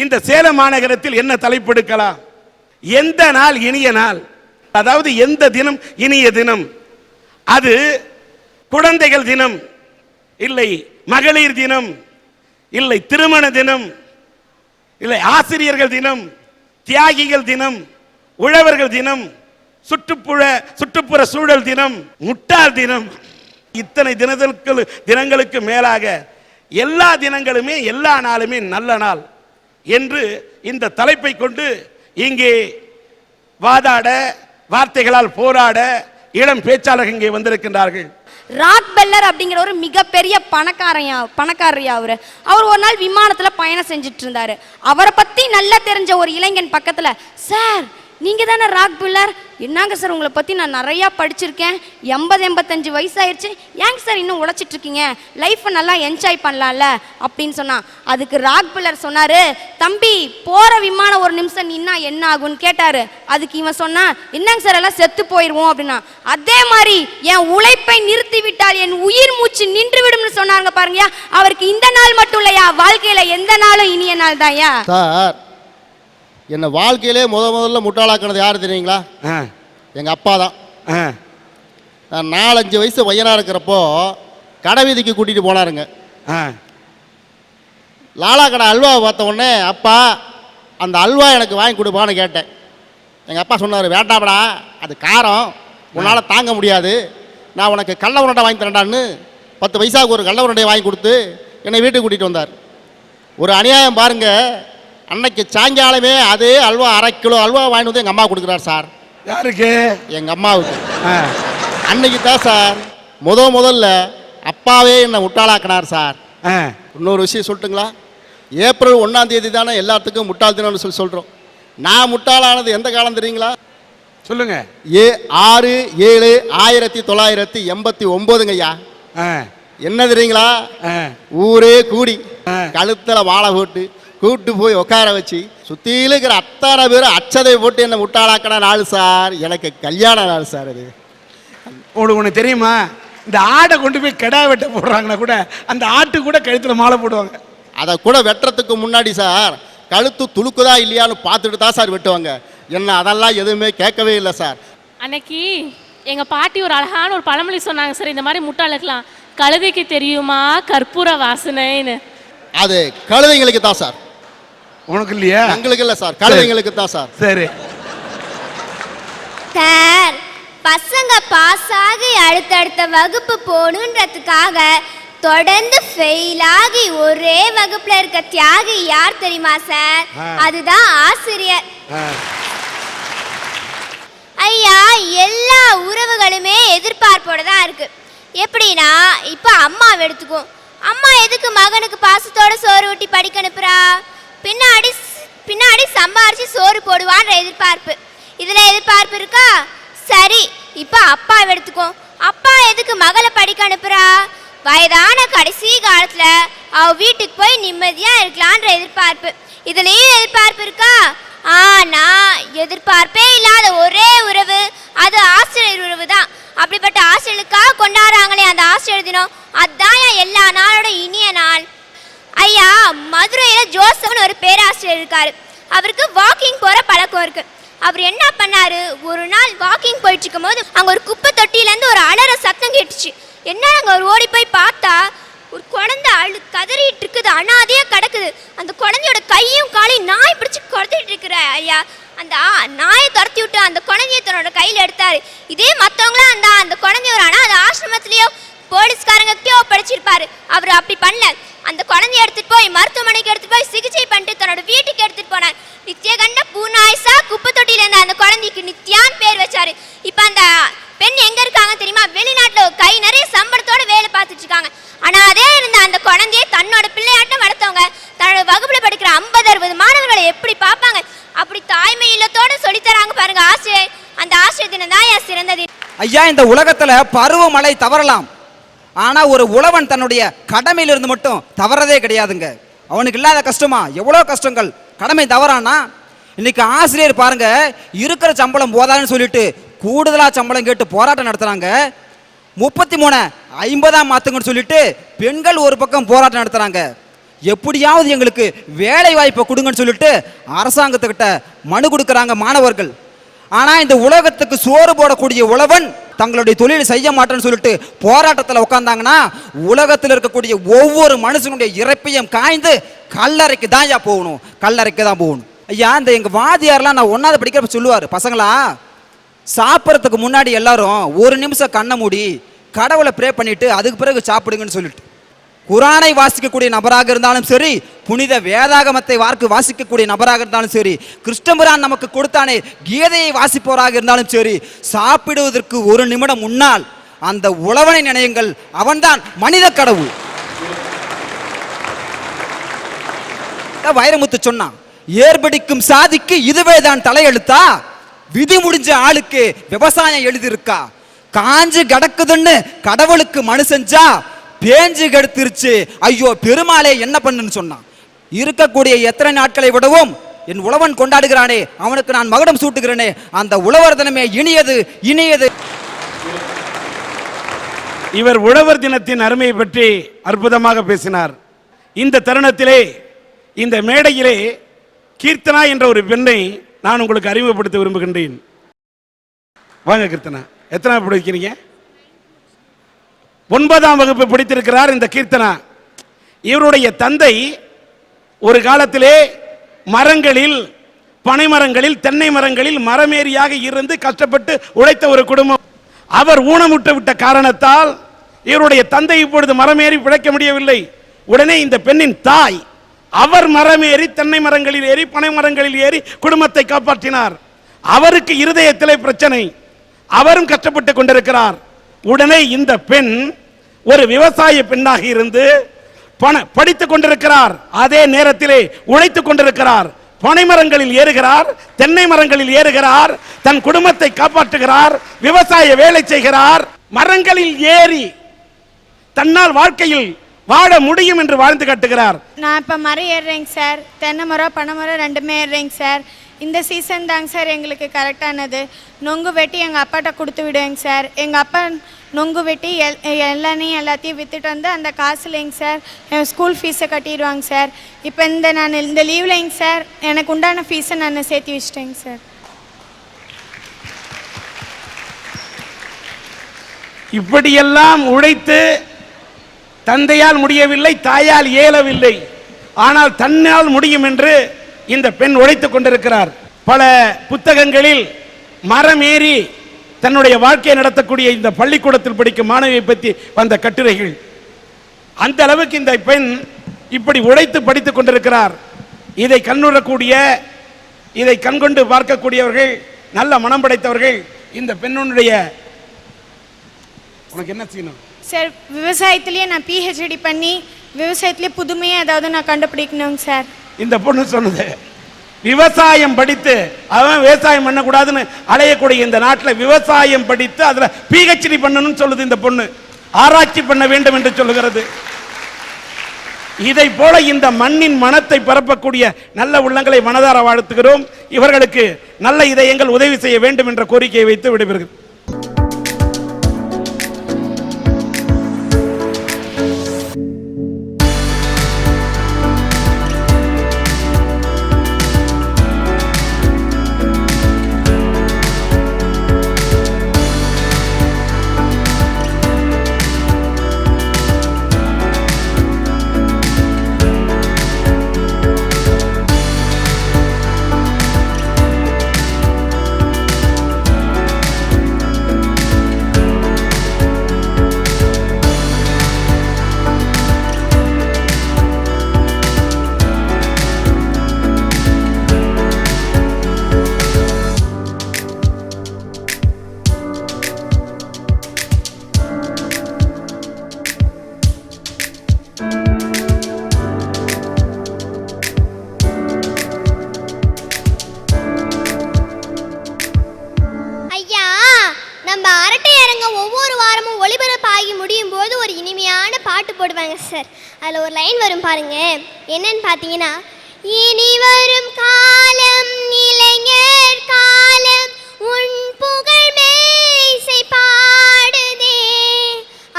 இந்த சேலம் மாநகரத்தில் என்ன தலைப்பெடுக்கலாம்? எந்த நாள் இனிய நாள், அதாவது எந்த தினம் இனிய தினம்? அது குழந்தைகள் தினம் இல்லை, மகளிர் தினம் இல்லை, திருமண தினம் இல்லை, ஆசிரியர்கள் தினம், தியாகிகள் தினம், உழவர்கள் தினம், சுற்றுப்புற சூழல் தினம், முட்டாள் தினம். இத்தனை தினங்களுக்கு மேலாக எல்லா தினங்களுமே எல்லா நாளுமே நல்ல நாள் என்று இந்த தலைப்பை கொண்டு இங்கே வாதாட, வார்த்தைகளால் போராட இளம் பேச்சாளர்கள் இங்கே வந்திருக்கின்றார்கள். ராக் பெல்லர் அப்படிங்கிற ஒரு மிகப்பெரிய பணக்காரரியா அவர் ஒரு நாள் விமானத்துல பயணம் செஞ்சுட்டு இருந்தாரு. அவரை பத்தி நல்லா தெரிஞ்ச ஒரு இளைஞன் பக்கத்துல, சார் நீங்க தானே ராக் பெல்லர்? என்னங்க சார் உங்களை பத்தி நான் நிறைய படிச்சிருக்கேன், 80-85 வயசாயிருச்சு, ஏங்க சார் இன்னும் உழைச்சிட்டு இருக்கீங்க, லைஃப்பை நல்லா என்ஜாய் பண்ணலாம்ல அப்படின்னு சொன்னா, அதுக்கு ராக் பெல்லர் சொன்னாரு, தம்பி போற விமானம் ஒரு நிமிஷம் நின்னா என்ன ஆகும்னு கேட்டாரு. அதுக்கு இவன் சொன்னா, என்னங்க சார் எல்லாம் செத்து போயிடுவோம் அப்படின்னா, அதே மாதிரி என் உழைப்பை நிறுத்தி விட்டால் என் உயிர் மூச்சு நின்று விடும்னு சொன்னாங்க பாருங்க. அவருக்கு இந்த நாள் மட்டும் இல்லையா, வாழ்க்கையில எந்த நாளும் இனிய நாள் தான்யா. சார் என்ன வாழ்க்கையிலே முதல்ல முட்டாளாக்குனது யாரு தெரியுங்களா? எங்கள் அப்பா தான். நான் 4-5 வயசு பையனாக இருக்கிறப்போ கடை வீதிக்கு கூட்டிகிட்டு போனாருங்க. லாலா கடை அல்வாவை பார்த்த உடனே, அப்பா அந்த அல்வா எனக்கு வாங்கி கொடுப்பான்னு கேட்டேன். எங்கள் அப்பா சொன்னார், வேண்டாம்டா அது காரம், உன்னால் தாங்க முடியாது, நான் உனக்கு கடல உருண்டை வாங்கி தரேன்டான்னு 10 பைசாவுக்கு ஒரு கடல உருண்டையை வாங்கி கொடுத்து என்னை வீட்டுக்கு கூட்டிகிட்டு வந்தார். ஒரு அநியாயம் பாருங்கள், அன்னைக்கு சாயங்காலமே அதே அல்வா 1/2 கிலோ அல்வா வாங்கிட்டு வந்து எங்கள் அம்மா கொடுக்குறாரு சார். யாருக்கு? எங்கள் அம்மாவுக்கு. அன்னைக்கு தான் சார் முதல்ல அப்பாவே என்னை முட்டாளாக்கினார் சார். இன்னொரு விஷயம் சொல்லட்டுங்களா? ஏப்ரல் 1ஆம் தேதி தானே எல்லாத்துக்கும் முட்டாள் தினம்னு சொல்கிறோம். நான் முட்டாளானது எந்த காலம் தெரியுங்களா? சொல்லுங்க. 6/7/1989 ஐயா. என்ன தெரியுங்களா? ஊரே கூடி கழுத்தில் வாழை போட்டு கூப்பிட்டு போய் உட்கார வச்சு சுற்றியில் இருக்கிற அத்தனை பேர் அச்சதை போட்டு என்ன முட்டாளாக்கின நாள் சார். எனக்கு கல்யாண நாள் சார். அது உங்களுக்கு ஒன்று தெரியுமா? இந்த ஆடை கொண்டு போய் கிடா வெட்ட போடுறாங்கன்னா கூட அந்த ஆட்டு கூட கழுத்தில் மாலை போடுவாங்க. அதை கூட வெட்டுறதுக்கு முன்னாடி சார் கழுத்து துளுக்குதா இல்லையான்னு பார்த்துட்டு தான் சார் வெட்டுவாங்க. என்ன அதெல்லாம் எதுவுமே கேட்கவே இல்லை சார். அன்னைக்கு எங்கள் பாட்டி ஒரு அழகான ஒரு பழமொழி சொன்னாங்க சார், இந்த மாதிரி முட்டாளுக்கலாம் கழுதைக்கு தெரியுமா கற்பூர வாசனைன்னு. அது கழுதைங்களுக்கு தான் சார், உனக்கு இல்லையா? எங்களுக்கு இல்லை சார், கழுதைங்களுக்கு தான் சார். சரி சார், பசங்க பாஸ் ஆகி அடுத்தடுத்த வகுப்பு போகணுன்றதுக்காக தொடர்ந்து ஃபெயில் ஆகி ஒரே வகுப்புல இருக்க தியாகி யார் தெரியுமா சார்? அதுதான் ஆசிரியர். ஐயா, எல்லா உறவுகளுமே எதிர்பார்ப்போட தான் இருக்கு. எப்படின்னா, இப்போ அம்மாவை எடுத்துக்கோ. அம்மா எதுக்கு மகனுக்கு பாசத்தோட சோறு ஊட்டி படிக்க அனுப்புறா? பின்னாடி சம்பாரிச்சு சோறு போடுவான்ற எதிர்பார்ப்பு. இதுல எதிர்பார்ப்பு இருக்கா? சரி, இப்போ அப்பாவை எடுத்துக்கோ. அப்பா எதுக்கு மகளை படிக்க அனுப்புறா? வயதான கடைசி காலத்துல அவ வீட்டுக்கு போய் நிம்மதியா இருக்கலான்ற எதிர்பார்ப்பு. இதுலயும் எதிர்பார்ப்பு இருக்கா? ஆனா எதிர்பார்ப்பே இல்லாத ஒரே உறவு அது ஆசிரியர் உறவு தான். அப்படிப்பட்ட ஆசிரியர்களுக்காக கொண்டாடுறாங்களே அந்த ஆசிரியர் தினம், அதுதான் எல்லா நாளோட இனிய நாள். ஐயா, மதுரையில ஜோசப்னு ஒரு பேராசிரியர் இருக்காரு. அவருக்கு வாக்கிங் போற பழக்கம் இருக்கு. அவர் என்ன பண்ணாரு, ஒரு நாள் வாக்கிங் போயிட்டு இருக்கும் போது அங்க ஒரு குப்பை தொட்டியிலேருந்து ஒரு அலற சத்தம் கேட்டுச்சு. என்ன, அங்க ஒரு ஓடி போய் பார்த்தா ஒரு குழந்தை கதறிட்டு இருக்குது, அனாதையா கிடக்குது. அந்த குழந்தையோட கையும் காலையும் நாய் பிடிச்சு கொடுத்துட்டு இருக்கிற ஐயா. அந்த நாயை துரத்தி விட்டு அந்த குழந்தைய தன்னோட கையில் எடுத்தாரு. இதே மற்றவங்களாம் அந்த குழந்தைய ஒரு அனாதை ஆசிரமத்திலேயோ போலீஸ்காரங்கத்தையோ படிச்சிருப்பாரு. அவர் அப்படி பண்ணல. அந்த குழந்தைய எடுத்துட்டு போய் மருத்துவமனைக்கு எடுத்துட்டு போய் சிகிச்சை பண்ணிட்டு தன்னோட வீட்டுக்கு எடுத்துட்டு போனார். நித்யகண்ட பூநாயசா குப்பை தொட்டியில இருந்த அந்த குழந்தைக்கு நித்யான்னு பேர் வச்சாரு. இப்ப அந்த பெண் எங்க இருக்காங்க தெரியுமா? வெளிநாட்டுல கை நிறைய சம்பளத்தோட வேலை பார்த்துட்டு இருக்காங்க. ஆனா அதே இருந்த அந்த குழந்தைய தன்னோட பிள்ளையாட்டம் வளர்த்தவங்க தன்னோட வகுப்புல படிக்கிற 50-60 மாணவர்களை எப்படி பார்ப்பாங்க? அப்படி தாய்மை இல்லத்தோட சொல்லித்தராங்க பாருங்க ஆசிரியர். அந்த ஆசிரியர் தினம் தான் என் சிறந்தது. ஐயா, இந்த உலகத்துல பருவமழை தவறலாம், ஆனா ஒரு உழவன் தன்னுடைய கடமையிலிருந்து மட்டும் தவறதே கிடையாதுங்க. அவனுக்கு இல்லாத கஷ்டமா? எவ்வளோ கஷ்டங்கள். கடமை தவறானா இன்னைக்கு ஆசிரியர் பாருங்க, இருக்கிற சம்பளம் போதாதுன்னு சொல்லிட்டு கூடுதலா சம்பளம் கேட்டு போராட்டம் நடத்துறாங்க. 33 50 மாத்துங்கன்னு சொல்லிட்டு பெண்கள் ஒரு பக்கம் போராட்டம் நடத்துறாங்க. எப்படியாவது எங்களுக்கு வேலை வாய்ப்பை கொடுங்கன்னு சொல்லிட்டு அரசாங்கத்துக்கிட்ட மனு கொடுக்குறாங்க மாணவர்கள். ஆனால் இந்த உலகத்துக்கு சோறு போடக்கூடிய உழவன் தங்களுடைய தொழில் செய்ய மாட்டேன்னு சொல்லிட்டு போராட்டத்தில் உட்காந்தாங்கன்னா உலகத்தில் இருக்கக்கூடிய ஒவ்வொரு மனுஷனுடைய இறப்பையும் காய்ந்து கல்லறைக்கு தான் போகணும், கல்லறைக்கு தான் போகணும். ஐயா, இந்த எங்கள் வாதியாரெலாம் நான் ஒன்றாவது படிக்கிறப்ப சொல்லுவார், பசங்களா சாப்பிட்றதுக்கு முன்னாடி எல்லாரும் ஒரு நிமிஷம் கண்ணை மூடி கடவுளை ப்ரே பண்ணிட்டு அதுக்கு பிறகு சாப்பிடுங்கன்னு சொல்லிட்டு. குரானை வாசிக்கக்கூடிய நபராக இருந்தாலும் சரி, புனித வேதாகமத்தை வாசிக்கக்கூடிய நபராக இருந்தாலும் சரி, கிருஷ்ணபிரான் நமக்கு கொடுத்தானே கீதையை வாசிப்பவராக இருந்தாலும் சரி, சாப்பிடுவதற்கு ஒரு நிமிடம் முன்னால் அந்த உழவனை நினையுங்கள், அவன்தான் மனித கடவுள். வைரமுத்து சொன்னான், ஏர்படிக்கும் சாதிக்கு இதுவே தான் தலையெழுத்தா, விதி முடிஞ்ச ஆளுக்கு விவசாயம் எழுதியிருக்கா, காஞ்சு கிடக்குதுன்னு கடவுளுக்கு மனு செஞ்சா பேஞ்சு கெடுத்துருச்சு, ஐயோ பெருமாளே என்ன பண்ணுன்னு சொன்னான். இருக்கக்கூடிய எத்தனை நாட்களை விடவும் என் உழவன் கொண்டாடுகிறானே அவனுக்கு நான் மகுடம் சூட்டுகிறேனே, அந்த உழவர் தினமே இனியது இனியது. இவர் உழவர் தினத்தின் அருமையை பற்றி அற்புதமாக பேசினார். இந்த தருணத்திலே இந்த மேடையிலே கீர்த்தனா என்ற ஒரு பெண்ணை நான் உங்களுக்கு அறிமுகப்படுத்த விரும்புகின்றேன். வாங்க கீர்த்தனா, எத்தனை படிக்கிறீங்க? 9ஆம் வகுப்பு படித்திருக்கிறார் இந்த கீர்த்தனா. இவருடைய தந்தை ஒரு காலத்திலே மரங்களில், பனை மரங்களில், தென்னை மரங்களில் மரமேறியாக இருந்து கஷ்டப்பட்டு உழைத்த ஒரு குடும்பம். அவர் ஊனமுட்டு விட்ட காரணத்தால் இவருடைய தந்தை இப்பொழுது மரமேறி பிழைக்க முடியவில்லை. உடனே இந்த பெண்ணின் தாய் அவர் மரமேறி, தென்னை மரங்களில் ஏறி, பனை மரங்களில் ஏறி குடும்பத்தை காப்பாற்றினார். அவருக்கு இருதயத்திலே பிரச்சனை, அவரும் கஷ்டப்பட்டு கொண்டிருக்கிறார். உடனே இந்த பெண் ஒரு விவசாய பெண்ணாக இருந்து படித்துக் கொண்டிருக்கிறார். அதே நேரத்திலே உழைத்துக் கொண்டிருக்கிறார். பனை மரங்களில் ஏறுகிறார், தென்னை மரங்களில் ஏறுகிறார், தன் குடும்பத்தை காப்பாற்றுகிறார், விவசாய வேலை செய்கிறார். மரங்களில் ஏறி தன்னால் வாழ்க்கையில் வாழ முடியும் என்று வாழ்ந்து காட்டுகிறார். நான் இப்போ மரம் ஏறுறேங்க சார், தென்னை மரம் பனை மரம் ரெண்டுமே ஏறுறேங்க சார். இந்த சீசன் தாங்க சார் எங்களுக்கு கரெக்டானது. நொங்கு வெட்டி எங்கள் அப்பாட்ட கொடுத்து விடுவேங்க சார். எங்கள் அப்பா நொங்கு வெட்டி எல்லாத்தையும் விற்றுட்டு வந்து அந்த காசுலேங்க சார் என் ஸ்கூல் ஃபீஸை கட்டிடுவாங்க சார். இப்போ நான் இந்த லீவ்லேங்க சார் எனக்கு உண்டான ஃபீஸை நான் சேர்த்து வச்சிட்டேங்க சார். இப்படியெல்லாம் உழைத்து தந்தையால் முடியவில்லை, தாயால் இயலவில்லை, ஆனால் தன்னால் முடியும் என்று இந்த பெண் உழைத்துக் கொண்டிருக்கிறார். பல புத்தகங்களில் மரம் ஏறி தன்னுடைய வாழ்க்கையை நடத்தக்கூடிய இந்த பள்ளிக்கூடத்தில் படிக்கும் மாணவியை பற்றி வந்த கட்டுரைகள். அந்த அளவுக்கு இந்த பெண் இப்படி உழைத்து படித்துக் கொண்டிருக்கிறார். இதை கண்ணுறக்கூடிய, இதை கண்கொண்டு பார்க்கக்கூடியவர்கள், நல்ல மனம் படைத்தவர்கள் இந்த பெண்ணுடைய. உனக்கு என்ன செய்யணும் சார்? விவசாயத்திலேயே நான் பிஹெச்டி பண்ணி விவசாயத்திலே புதுமையாக ஏதாவது நான் கண்டுபிடிக்கணுங்க சார். இந்த பொண்ணு சொன்னது விவசாயம் படித்து அவன் விவசாயம் பண்ணக்கூடாதுன்னு அலையக்கூடிய இந்த நாட்டில் விவசாயம் படித்து அதில் பிஹெச்டி பண்ணணும்னு சொல்லுது இந்த பொண்ணு. ஆராய்ச்சி பண்ண வேண்டும் என்று சொல்லுகிறது. இதை போல இந்த மண்ணின் மனத்தை பரப்பக்கூடிய நல்ல உள்ளங்களை மனதார வாழ்த்துகிறோம். இவர்களுக்கு நல்ல இதயங்கள் உதவி செய்ய வேண்டும் என்ற கோரிக்கையை வைத்து விடைபெறுகிறேன். சார் அதில் ஒரு லைன் வரும் பாருங்க, என்னன்னு பார்த்தீங்கன்னா, இனி வரும் காலம் இளைஞர் காலம் உன் புகழ் மேசை பாடுதே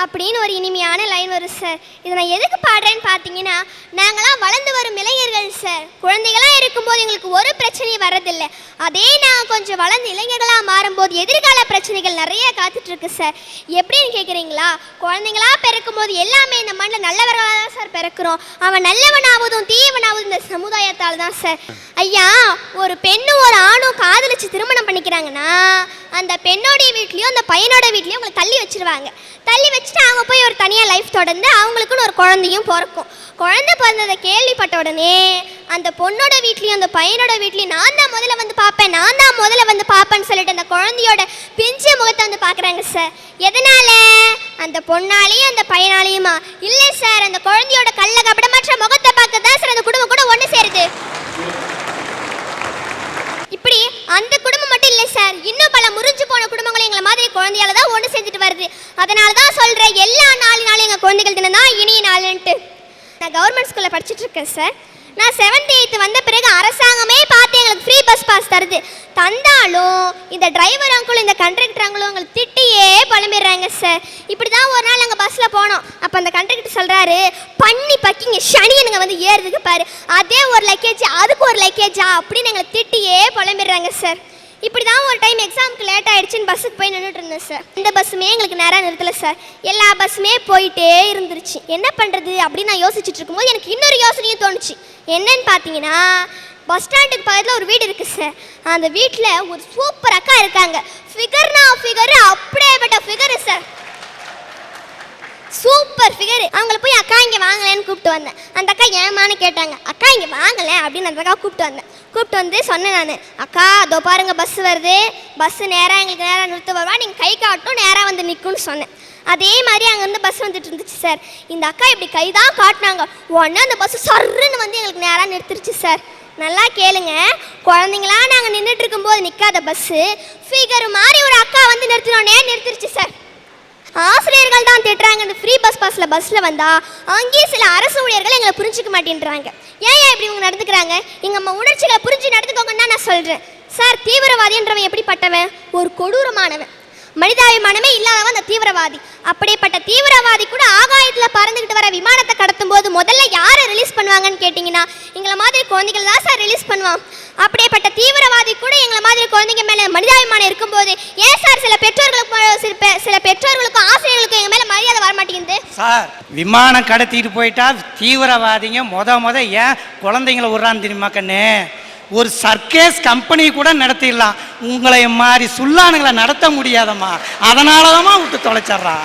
அப்படின்னு ஒரு இனிமையான லைன் வரும் சார். இதை நான் எதுக்கு பாடுறேன்னு பார்த்தீங்கன்னா, நாங்களாம் வளர்ந்து வரும் இளைஞர்கள் சார். குழந்தைகளாக இருக்கும்போது எங்களுக்கு ஒரு பிரச்சனையும் வர்றதில்லை. அதே நாங்கள் கொஞ்சம் வளர்ந்து இளைஞர்களாக மாறும்போது எதிர்கால பிரச்சனைகள் நிறைய காத்துட்டு இருக்கு சார். எப்படின்னு கேட்குறீங்களா? குழந்தைங்களா பிறக்கும்போது எல்லாமே இந்த மண்ணில் நல்லவர்களாக தான் சார் பிறக்கிறோம். அவன் நல்லவனாவதும் தீவனாவதும் இந்த சமுதாயத்தால் தான் சார். ஐயா, ஒரு பெண்ணும் ஒரு ஆணும் காதலிச்சு திருமணம் பண்ணிக்கிறாங்கன்னா அந்த பெண்ணோடைய வீட்லேயும் அந்த பையனோட வீட்லேயும் அவங்களை தள்ளி வச்சிருவாங்க. தள்ளி வச்சுட்டு அவங்க போய் ஒரு தனியாக லைஃப் தொடர்ந்து அவங்களுக்குன்னு ஒரு குழந்தையும் பிறக்கும். குழந்தை பிறந்ததை கேள்விப்பட்ட உடனே அந்த பொண்ணோட வீட்லேயும் அந்த பையனோட வீட்லேயும் நான் தான் முதல்ல வந்து பார்ப்பேன்னு சொல்லிட்டு அந்த குழந்தையோட பிஞ்சு முகத்தை வந்து பார்க்குறாங்க சார். எதனால? அந்த பொண்ணாலேயும் அந்த பையனாலேயுமா? இல்லை சார், அந்த குழந்தையோட கள்ள கபடமற்ற முகத்தை பார்க்க தான் சார் அந்த குடும்பம் கூட ஒன்று சேருது. இப்படி அந்த குடும்பம் மட்டும் இல்லை சார், இன்னும் பல முறிஞ்சு போன குடும்பங்கள் எங்களை மாதிரி குழந்தையால தான் ஒன்று செஞ்சுட்டு வருது. அதனால தான் சொல்கிறேன், எல்லா நாளும் எங்கள் குழந்தைகள் தினம் தான் இனிய நாளுன்ட்டு. நான் கவர்மெண்ட் ஸ்கூலில் படிச்சுட்டு இருக்கேன் சார். நான் 7th 8th வந்த பிறகு அரசாங்கமே பார்த்து எங்களுக்கு ஃப்ரீ பஸ் பாஸ் தருது. தந்தாலும் இந்த டிரைவர் அங்கிளும் இந்த கண்டக்டர் அங்கிளும் எங்களுக்கு திட்டியே புலம்பிடுறாங்க சார். இப்படி தான் ஒரு நாள் நாங்கள் பஸ்ஸில் போனோம். அப்போ அந்த கண்டக்டர் சொல்கிறாரு, பண்ணி பக்கிங்க சனியனுங்க வந்து ஏறுதுக்கு பாரு, அதே ஒரு லக்கேஜ் அதுக்கு ஒரு லக்கேஜா அப்படின்னு எங்களை திட்டியே புலம்பிடுறாங்க சார். இப்படி தான் ஒரு டைம் எக்ஸாமுக்கு லேட் ஆகிடுச்சின்னு பஸ்ஸுக்கு போய் நின்றுட்டு இருந்தேன் சார். இந்த பஸ்ஸுமே எங்களுக்கு நேராக நிறுத்தலை சார். எல்லா பஸ்ஸுமே போயிட்டே இருந்துருச்சு. என்ன பண்ணுறது அப்படின்னு நான் யோசிச்சுட்டு இருக்கும்போது எனக்கு இன்னொரு யோசனையும் தோணுச்சு. என்னன்னு பார்த்தீங்கன்னா, பஸ் ஸ்டாண்டுக்கு பக்கத்தில் ஒரு வீடு இருக்குது சார். அந்த வீட்டில் ஒரு சூப்பர் அக்கா இருக்காங்க. ஃபிகர்னா ஃபிகரு, அப்படியேப்பட்ட ஃபிகரு சார், சூப்பர் ஃபிகரு. அவங்கள போய் அக்கா இங்கே வாங்கலேன்னு கூப்பிட்டு வந்தேன். அந்த அக்கா ஏமான்னு கேட்டாங்க. அக்கா இங்கே வாங்கலை அப்படின்னு அந்த அக்கா கூப்பிட்டு வந்து சொன்னேன் நான், அக்கா அதோ பாருங்க பஸ் வருது, பஸ்ஸு நேராக எங்களுக்கு நேராக நிறுத்த வருவா, நீங்கள் கை காட்டும் நேராக வந்து நிற்கும்னு சொன்னேன். அதே மாதிரி அங்கேருந்து பஸ் வந்துட்டு இருந்துச்சு சார். இந்த அக்கா இப்படி கை தான் காட்டினாங்க, உடனே அந்த பஸ்ஸு சர்ன்னு வந்து எங்களுக்கு நேராக நிறுத்திருச்சு சார். நல்லா கேளுங்க, குழந்தைங்களா நாங்கள் நின்றுட்டு இருக்கும்போது நிற்காத பஸ்ஸு ஃபிகர் மாதிரி ஒரு அக்கா வந்து நிறுத்திருச்சு சார். ஆசிரியர்கள் தான் திட்டுறாங்க, இந்த ஃப்ரீ பஸ்ஸில் வந்தால் அங்கேயும் சில அரசு ஊழியர்கள் எங்களை புரிஞ்சிக்க மாட்டேன்றாங்க. ஏன் இப்படி இவங்க நடந்துக்கிறாங்க? எங்கள் உணர்ச்சிகளை புரிஞ்சு நடந்துக்கோங்கன்னு தான் நான் சொல்கிறேன் சார். தீவிரவாதின்றவன் எப்படிப்பட்டவன்? ஒரு கொடூரமானவன், மனிதாபிமானமே இல்லாதவன் அந்த தீவிரவாதி. அப்படிப்பட்ட தீவிரவாதி கூட ஆகாயத்தில் பறந்துக்கிட்டு வர விமானத்தை கடத்தும் போது முதல்ல யாரை ரிலீஸ் பண்ணுவாங்கன்னு கேட்டிங்கன்னா எங்களை மாதிரி குழந்தைகள் தான் சார் ரிலீஸ் பண்ணுவான். அப்படிப்பட்ட தீவிரவாதி கூட எங்களை மாதிரி குழந்தைங்க மேலே மனிதாபிமானம் இருக்கும்போது ஏன் சார் சில பெற்றோர்களுக்கும் ஆசிரியர்களுக்கும் எங்கள் மேலே மரியாதை வர மாட்டேங்குது சார்? விமானம் கடத்திட்டு போயிட்டா தீவிரவாதிங்க முத ஏன் குழந்தைங்களை விடுறான்னு தெரியுமா கண்ணு? ஒரு சர்க்கேஸ் கம்பெனி கூட நடத்திடலாம், உங்களை மாதிரி சுல்லானுங்களை நடத்த முடியாதம்மா. அதனாலதாம்மா விட்டு தொலைச்சிட்றா.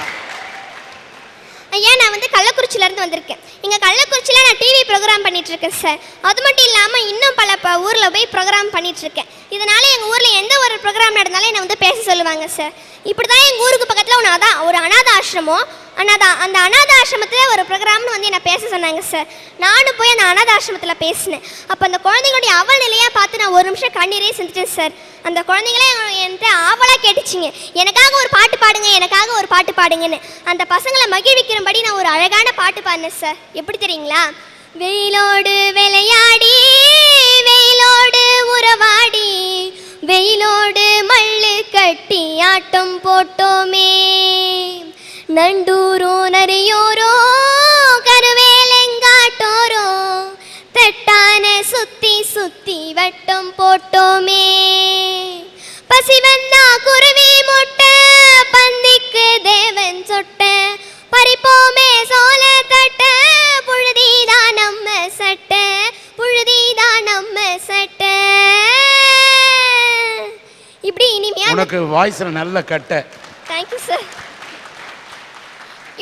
ஐயா, நான் வந்து கள்ளக்குறிச்சியிலேருந்து வந்திருக்கேன். இங்கே கள்ளக்குறிச்சியில் நான் டிவி ப்ரோக்ராம் பண்ணிகிட்ருக்கேன் சார். அது மட்டும் இல்லாமல் இன்னும் பல ஊரில் போய் ப்ரோக்ராம் பண்ணிகிட்ருக்கேன். இதனால் எங்கள் ஊரில் எந்த ஒரு ப்ரோக்ராம் நடந்தாலும் என்னை வந்து பேச சொல்லுவாங்க சார். இப்படி தான் எங்கள் ஊருக்கு பக்கத்தில் ஒரு அனாத ஆசிரமம், அந்த அனாத ஆசிரமத்தில் ஒரு ப்ரோக்ராம்னு வந்து என்னை பேச சொன்னாங்க சார். நானும் போய் அந்த அனாத ஆசிரமத்தில் பேசினேன். அப்போ அந்த குழந்தைங்களுடைய அவல் நிலையாக பார்த்து நான் ஒரு நிமிஷம் கண்ணீரே செஞ்சுட்டேன் சார். அந்த குழந்தைங்களே என்கிட்ட ஆவலாக கேட்டுச்சிங்க, எனக்காக ஒரு பாட்டு பாடுங்கன்னு. அந்த பசங்களை மகிழ்விக்கிறபடி நான் ஒரு அழகான பாட்டு பாடினேன் சார். எப்படி தெரியுங்களா? வெயிலோடு விளையாடி, வெயிலோடு உறவாடி, வெயிலோடு மல்லு கட்டி ஆட்டம் போட்டோமே, நண்டூரோ நரியோரோ கருவேலெங்காட்டோரோ, தட்டான சுத்தி சுத்தி வட்டம் போட்டோமே, பசி வந்தா குருவி முட்டை, பந்திக்கு தேவன் சொட்ட, பறிப்போமே சோல தட்ட, புழுதிதான் நம்ம சட்ட, புழுதிதான் நம்ம சட்ட. இப்படி இனிமையா உனக்கு வாய்ஸ்ல நல்ல கட்ட. Thank you sir.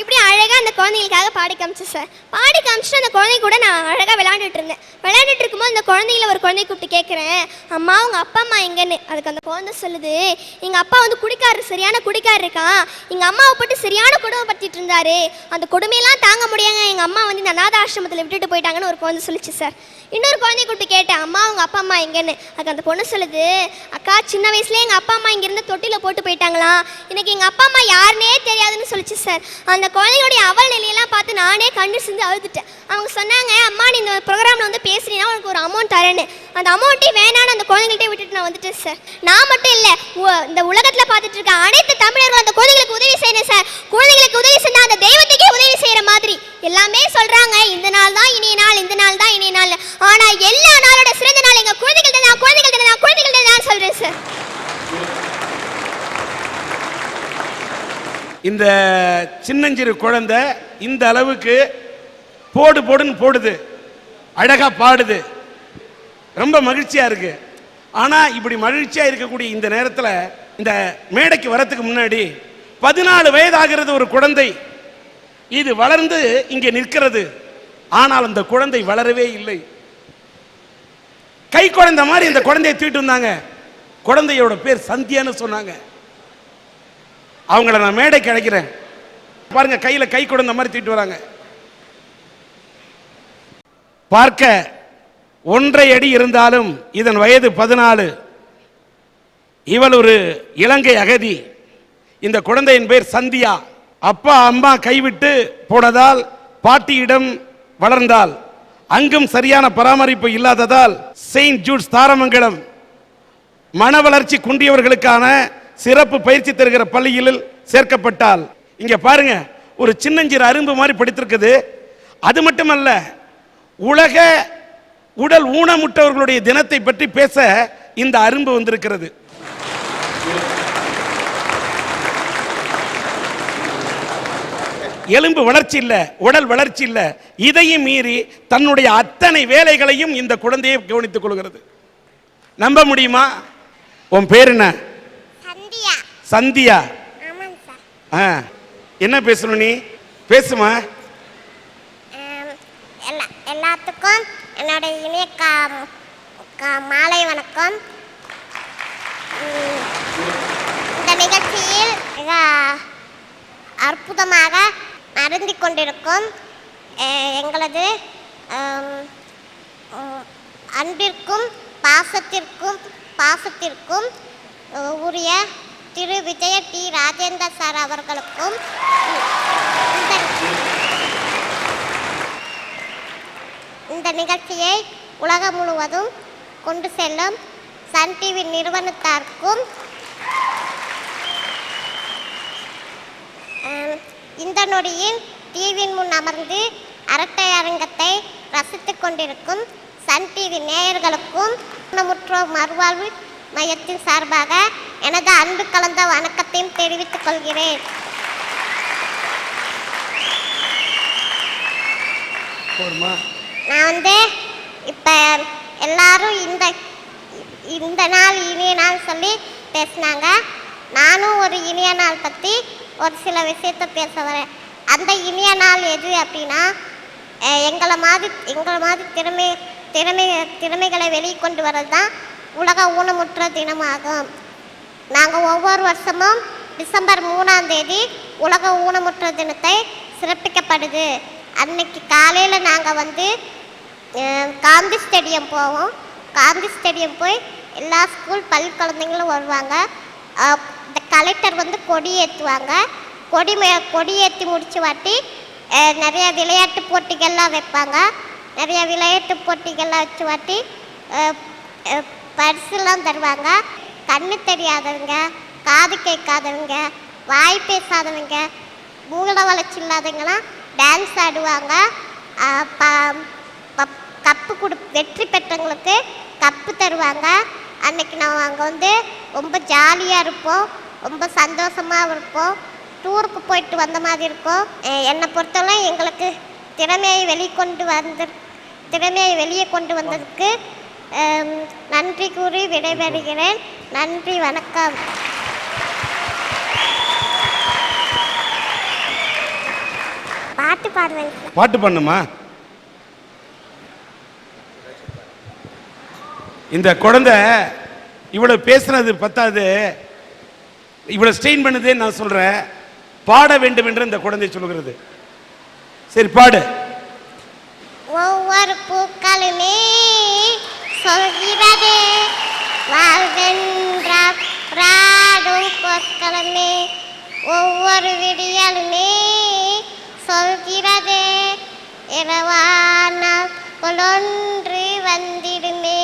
இப்படி அழகாக அந்த குழந்தைங்களுக்காக பாடி காமிச்சேன் சார். பாடி காமிச்சிட்டு அந்த குழந்தை கூட நான் அழகாக விளையாண்டுட்டு இருந்தேன். விளையாண்டுட்டு இருக்கும்போது அந்த குழந்தைங்கள ஒரு குழந்தைய கூப்பிட்டு கேட்குறேன், அம்மா உங்கள் அப்பா அம்மா எங்கன்னு. அதுக்கு அந்த குழந்தை சொல்லுது, எங்கள் அப்பா வந்து குடிக்காரர், சரியான குடிக்காரர் இருக்கான், எங்கள் அம்மாவை போட்டு சரியான கொடுமைப்படுத்திட்டு இருந்தாரு, அந்த கொடுமையெல்லாம் தாங்க முடியாங்க எங்கள் அம்மா வந்து இந்த அநாத ஆசிரமத்தில் விட்டுட்டு போயிட்டாங்கன்னு ஒரு குழந்தை சொல்லிச்சு சார். இன்னொரு குழந்தைய கூப்பிட்டு கேட்டேன், அம்மா உங்கள் அப்பா அம்மா எங்கன்னு. அதுக்கு அந்த பொண்ணு சொல்லுது, அக்கா சின்ன வயசுலேயே எங்கள் அப்பா அம்மா இங்கேருந்து தொட்டியில் போட்டு போயிட்டாங்களாம், எனக்கு எங்கள் அப்பா அம்மா யாருன்னே தெரியாதுன்னு சொல்லிச்சு சார். அந்த குழந்தைகளுடைய அவல் நிலையெல்லாம் பார்த்து நானே கண்ணு சிந்து அழுதுட்டேன். அவங்க சொன்னாங்க, அம்மா நீ இந்த ப்ரோக்ராமில் வந்து பேசுறீங்கன்னா உனக்கு ஒரு அமௌண்ட் தரேன்னு. அந்த அமௌண்ட்டையும் வேணான்னு அந்த குழந்தைகள்கிட்ட விட்டுட்டு நான் வந்துட்டேன் சார். நான் மட்டும் இல்லை, இந்த உலகத்தில் பார்த்துட்டு இருக்க அனைத்து தமிழர்களும் அந்த குழந்தைகளுக்கு உதவி செய்யணும் சார். குழந்தைகளுக்கு உதவி செஞ்சால் அந்த தெய்வத்துக்கே உதவி செய்கிற மாதிரி எல்லாமே சொல்கிறாங்க. இந்த நாள் தான் இனிய நாள், இந்த நாள் தான் இனிய நாள். ஆனால் எல்லா நாளோட சிறந்த நாள் எங்கள் குழந்தைகள் தான், குழந்தைகள் தான், குழந்தைகள் தான் சொல்கிறேன் சார். இந்த சின்னஞ்சிறு குழந்தை இந்த அளவுக்கு போடு போடுன்னு போடுது, அழகா பாடுது, ரொம்ப மகிழ்ச்சியா இருக்கு. ஆனா இப்படி மகிழ்ச்சியா இருக்கக்கூடிய இந்த நேரத்தில் இந்த மேடைக்கு வரத்துக்கு முன்னாடி 14 வயதாகிறது ஒரு குழந்தை. இது வளர்ந்து இங்கே நிற்கிறது. ஆனால் அந்த குழந்தை வளரவே இல்லை. கை குழந்தை மாதிரி இந்த குழந்தையை தூக்கிட்டு வந்தாங்க. குழந்தையோட பேர் சந்தியான்னு சொன்னாங்க. அவங்கள நான் மேடைக்கு அழைக்கிறேன். பாருங்க, கையில கை குழந்தை மாதிரி தூக்கிட்டு வராங்க. பார்க்க 1.5 அடி இருந்தாலும் இதன் வயது 14. இவள் ஒரு இலங்கை அகதி. இந்த குழந்தையின் பேர் சந்தியா. அப்பா அம்மா கைவிட்டு போனதால் பாட்டியிடம் வளர்ந்தால், அங்கும் சரியான பராமரிப்பு இல்லாததால் செயின்ட் ஜூட்ஸ் தாரமங்கலம் மன வளர்ச்சி குன்றியவர்களுக்கான சிறப்பு பயிற்சி தருகிற பள்ளியில் சேர்க்கப்பட்டால். இங்க பாருங்க, ஒரு சின்னஞ்சிறு அரும்பு மாதிரி படித்திருக்குது. அது மட்டுமல்ல, உலக உடல் ஊனமுற்றவர்களுடைய தினத்தை பற்றி பேச இந்த அரும்பு வந்திருக்கிறது. எலும்பு வளர்ச்சி இல்ல, உடல் வளர்ச்சி இல்ல, இதையும் மீறி தன்னுடைய அத்தனை வேலைகளையும் இந்த குழந்தையை கவனித்துக் கொள்கிறது. நம்ப முடியுமா? உன் பேர் என்ன? சந்தியா. சந்தியா. ஆமாங்க சார். என்ன பேசணும் நீ? பேசுமா. எல்லாத்துக்கும் என்னோட இணைய மாலை வணக்கம். இந்த நிகழ்ச்சியில் மிக அற்புதமாக நடந்து கொண்டிருக்கும் எங்களது அன்பிற்கும் பாசத்திற்கும் உரிய திரு விஜய டி ராஜேந்திர சார் அவர்களுக்கும் இந்த நிகழ்ச்சியை உலகம் முழுவதும் கொண்டு செல்லும் சன் டிவி நிறுவனத்தாருக்கும் இந்த நொடியில் டிவியின் முன் அமர்ந்து அரட்டை அரங்கத்தை ரசித்துக் கொண்டிருக்கும் சன் டிவி நேயர்களுக்கும் ஊனமுற்றோர் மறுவாழ்வு மையத்தின் சார்பாக எனது அன்பு கலந்த வணக்கத்தையும் தெரிவித்துக் கொள்கிறேன். நான் இப்போ எல்லாரும் இந்த நாள் இனிய நாள் சொல்லி பேசினாங்க. நானும் ஒரு இனிய நாள் பற்றி ஒரு சில விஷயத்தை பேச வரேன். அந்த இனிய நாள் எது அப்படின்னா, எங்களை மாதிரி திறமைகளை வெளிக்கொண்டு வர்றது தான் உலக ஊனமுற்ற தினமாகும். நாங்கள் ஒவ்வொரு வருஷமும் டிசம்பர் 3ஆம் தேதி உலக ஊனமுற்ற தினத்தை சிறப்பிக்கப்படுது. அன்னைக்கு காலையில் நாங்கள் காந்தி ஸ்டேடியம் போவோம். காந்தி ஸ்டேடியம் போய் எல்லா ஸ்கூல் பள்ளி குழந்தைங்களும் வருவாங்க. இந்த கலெக்டர் கொடி ஏற்றுவாங்க. கொடி ஏற்றி முடிச்சு வாட்டி நிறைய விளையாட்டு போட்டிகள்லாம் வைப்பாங்க. நிறைய விளையாட்டு போட்டிகள்லாம் வச்சு வாட்டி பரிசுலாம் தருவாங்க. கண்ணு தெரியாதவங்க, காது கேட்காதவங்க, வாய் பேசாதவங்க, மூளை வளர்ச்சி இல்லாதவங்களாம் டான்ஸ் ஆடுவாங்க. கப்பு வெற்றி பெற்றவங்களுக்கு கப்பு தருவாங்க. அன்னைக்கு நான் அங்கே ரொம்ப ஜாலியாக இருப்போம், ரொம்ப சந்தோஷமாக இருப்போம். டூருக்கு போயிட்டு வந்த மாதிரி இருக்கும். என்னை பொறுத்தவரை எங்களுக்கு திறமையை வெளியே கொண்டு வந்ததுக்கு நன்றி கூறி விடைபெறுகிறேன். நன்றி, வணக்கம். பாட்டு பாடுவேன். பாட்டு பண்ணுமா? இந்த குழந்தை இவ்வளவு பேசுனது பத்தாது, இவ்வளவு ஸ்ட்ரெயின் பண்ணுதே. நான் சொல்றேன், பாட வேண்டும் என்று இந்த குழந்தை சொல்கிறது. சரி, பாடு. ஒவ்வொரு பூக்களுமே சொல்கிறது வாழ்வென்றால் பிராடும் பொற்களுமே, ஒவ்வொரு விடியலுமே சொல்கிறதே இரவானால் கொலொன்று வந்திடுமே.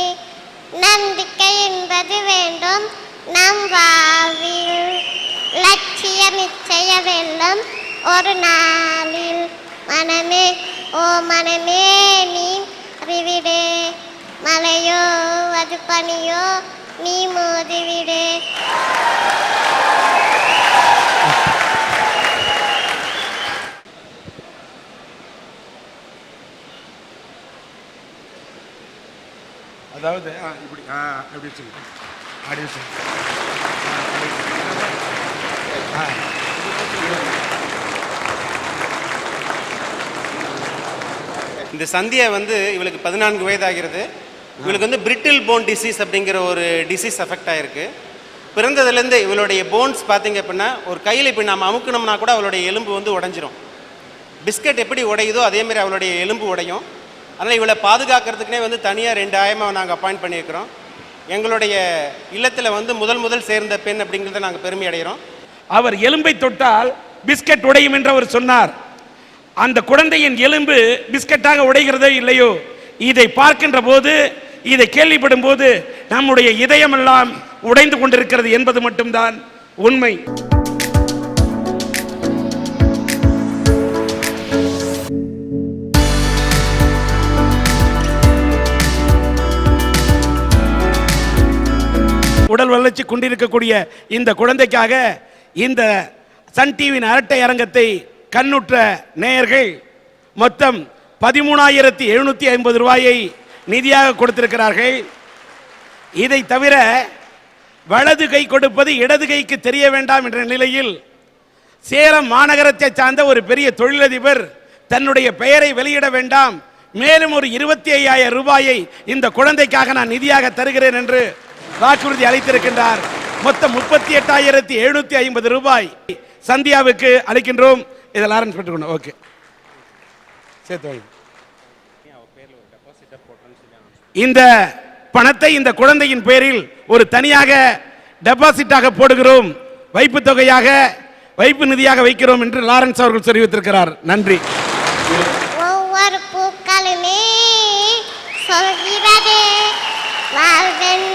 நம்பிக்கை என்பது வேண்டும் நம் வாழ்வில், லட்சியம் நிச்சய வெல்லும் ஒரு நாளில். மனமே ஓ மனமே நீ அறிவிடே, மலையோ அது பனியோ நீ மோதிவிடே. அதாவது இப்படி அப்படி வச்சுக்கோங்க, அப்படி வச்சுக்கோங்க. இந்த சந்தியா வந்து இவளுக்கு 14 வயதாகிறது. இவளுக்கு வந்து பிரிட்டில் போன் டிசீஸ் அப்படிங்கிற ஒரு டிசீஸ் அஃபெக்ட் ஆகிருக்கு. பிறந்ததுலேருந்து இவளுடைய போன்ஸ் பார்த்தீங்க அப்படின்னா ஒரு கையில் இப்போ நம்ம அமுக்கணும்னா கூட அவளுடைய எலும்பு வந்து உடஞ்சிரும். பிஸ்கட் எப்படி உடையுதோ அதேமாதிரி அவளுடைய எலும்பு உடையும். அதனால் இவளை பாதுகாக்கிறதுக்குனே வந்து தனியாக 2 ஆயமாக நாங்கள் அப்பாயிண்ட் பண்ணியிருக்கிறோம். எங்களுடைய இல்லத்தில் வந்து முதல் சேர்ந்த பெண் அப்படிங்கிறத நாங்கள் பெருமை அடைகிறோம். அவர் எலும்பை தொட்டால் பிஸ்கட் உடையும் என்று அவர் சொன்னார். அந்த குழந்தையின் எலும்பு பிஸ்கட்டாக உடைகிறதோ இல்லையோ, இதை பார்க்கின்ற போது, இதை கேள்விப்படும் போது நம்முடைய இதயமெல்லாம் உடைந்து கொண்டிருக்கிறது என்பது மட்டும்தான் உண்மை. உடல் வளர்ச்சி கொண்டிருக்கக்கூடிய இந்த குழந்தைக்காக இந்த சன் டிவியின் அரட்டை அரங்கத்தை கண்ணுற்ற நேயர்கள் மொத்தம் 13,750 ரூபாயை நிதியாக கொடுத்திருக்கிறார்கள். இதை தவிர வலது கை கொடுப்பது இடது கைக்கு தெரிய வேண்டாம் என்ற நிலையில் சேலம் மாநகரத்தை சார்ந்த ஒரு பெரிய தொழிலதிபர் தன்னுடைய பெயரை வெளியிட வேண்டாம், மேலும் ஒரு 25,000 ரூபாயை இந்த குழந்தைக்காக நான் நிதியாக தருகிறேன் என்று வாக்குறுதி அளித்திருக்கின்றார். மொத்தம் 38,750 ரூபாய் சந்தியாவுக்கு அளிக்கின்றோம். இதில் ஆரஞ்சு பெற்றுக்கணும். ஓகே, சேர்த்து இந்த பணத்தை இந்த குழந்தையின் பேரில் ஒரு தனியாக டெபாசிட்டாக போடுகிறோம், வைப்பு தொகையாக, வைப்பு நிதியாக வைக்கிறோம் என்று லாரன்ஸ் அவர்கள் தெரிவித்திருக்கிறார். நன்றி. ஒவ்வொரு பூக்களுமே சொல்கிறதே வாழ்வென்